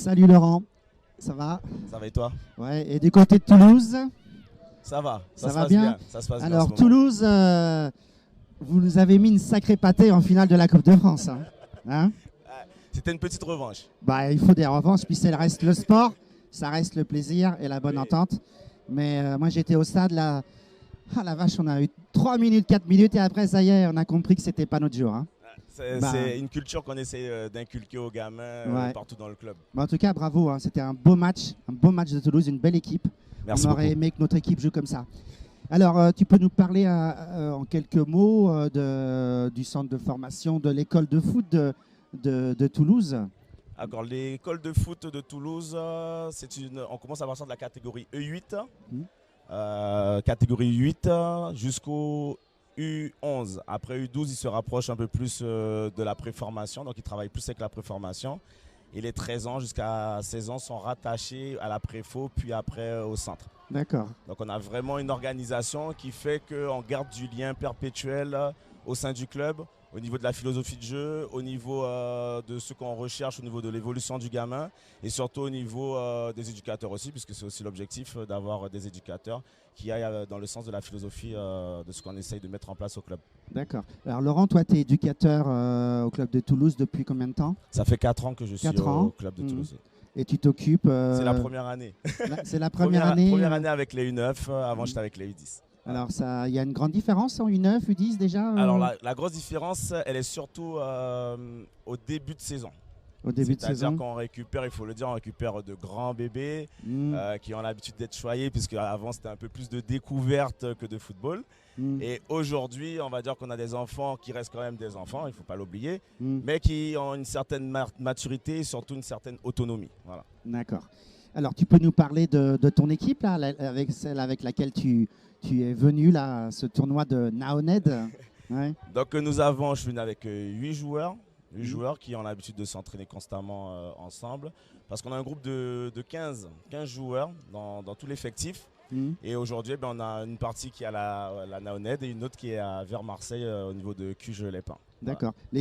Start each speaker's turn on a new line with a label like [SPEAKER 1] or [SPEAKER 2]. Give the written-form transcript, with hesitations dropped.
[SPEAKER 1] Salut Laurent, ça va?
[SPEAKER 2] Ça va et toi?
[SPEAKER 1] Ouais, et du côté de Toulouse,
[SPEAKER 2] Ça va,
[SPEAKER 1] ça
[SPEAKER 2] se
[SPEAKER 1] va
[SPEAKER 2] passe
[SPEAKER 1] bien?
[SPEAKER 2] Ça se passe bien en
[SPEAKER 1] Alors
[SPEAKER 2] ce moment.
[SPEAKER 1] Toulouse, vous nous avez mis une sacrée pâtée en finale de la Coupe de France. Hein?
[SPEAKER 2] C'était une petite revanche.
[SPEAKER 1] Bah, il faut des revanches, puis ça reste le sport, ça reste le plaisir et la bonne entente. Mais moi j'étais au stade là, ah la vache, on a eu 3 minutes, 4 minutes et après ça y est, on a compris que c'était pas notre jour. Hein.
[SPEAKER 2] C'est une culture qu'on essaie d'inculquer aux gamins partout dans le club.
[SPEAKER 1] Bah, en tout cas, bravo, hein, c'était un beau match de Toulouse, une belle équipe.
[SPEAKER 2] Merci
[SPEAKER 1] on aurait
[SPEAKER 2] beaucoup.
[SPEAKER 1] aimé que notre équipe joue comme ça. Alors, tu peux nous parler en quelques mots du centre de formation de l'école de foot de Toulouse?
[SPEAKER 2] D'accord, l'école de foot de Toulouse, on commence à partir de la catégorie E8, catégorie 8 jusqu'au U11. Après U12, il se rapproche un peu plus de la préformation, donc il travaille plus avec la préformation. Et les 13 ans jusqu'à 16 ans sont rattachés à la préfo, puis après au centre.
[SPEAKER 1] D'accord.
[SPEAKER 2] Donc on a vraiment une organisation qui fait qu'on garde du lien perpétuel au sein du club, au niveau de la philosophie de jeu, au niveau de ce qu'on recherche, au niveau de l'évolution du gamin et surtout au niveau des éducateurs aussi, puisque c'est aussi l'objectif d'avoir des éducateurs qui aillent dans le sens de la philosophie de ce qu'on essaye de mettre en place au club.
[SPEAKER 1] D'accord. Alors Laurent, toi tu es éducateur au club de Toulouse depuis combien de temps?
[SPEAKER 2] Ça fait 4 ans que je suis au club de Toulouse.
[SPEAKER 1] Et tu t'occupes
[SPEAKER 2] C'est la première année.
[SPEAKER 1] C'est la première année.
[SPEAKER 2] Première année avec les U9, avant j'étais avec les U10.
[SPEAKER 1] Alors, il y a une grande différence en U9, U10 déjà
[SPEAKER 2] Alors, la grosse différence, elle est surtout au début de saison.
[SPEAKER 1] Au début de saison.
[SPEAKER 2] C'est-à-dire qu'on récupère, il faut le dire, on récupère de grands bébés qui ont l'habitude d'être choyés, puisque avant c'était un peu plus de découverte que de football. Et aujourd'hui, on va dire qu'on a des enfants qui restent quand même des enfants, il ne faut pas l'oublier, mais qui ont une certaine maturité et surtout une certaine autonomie. Voilà.
[SPEAKER 1] D'accord. Alors, tu peux nous parler de ton équipe, là, avec celle avec laquelle tu es venu là, ce tournoi de Naoned? Ouais.
[SPEAKER 2] Donc je suis venu avec 8 joueurs. 8 joueurs qui ont l'habitude de s'entraîner constamment ensemble. Parce qu'on a un groupe de 15 joueurs dans tout l'effectif. Et aujourd'hui, on a une partie qui est à la Naoned et une autre qui est vers Marseille au niveau de Cuges-les-Pins.
[SPEAKER 1] D'accord.
[SPEAKER 2] Voilà.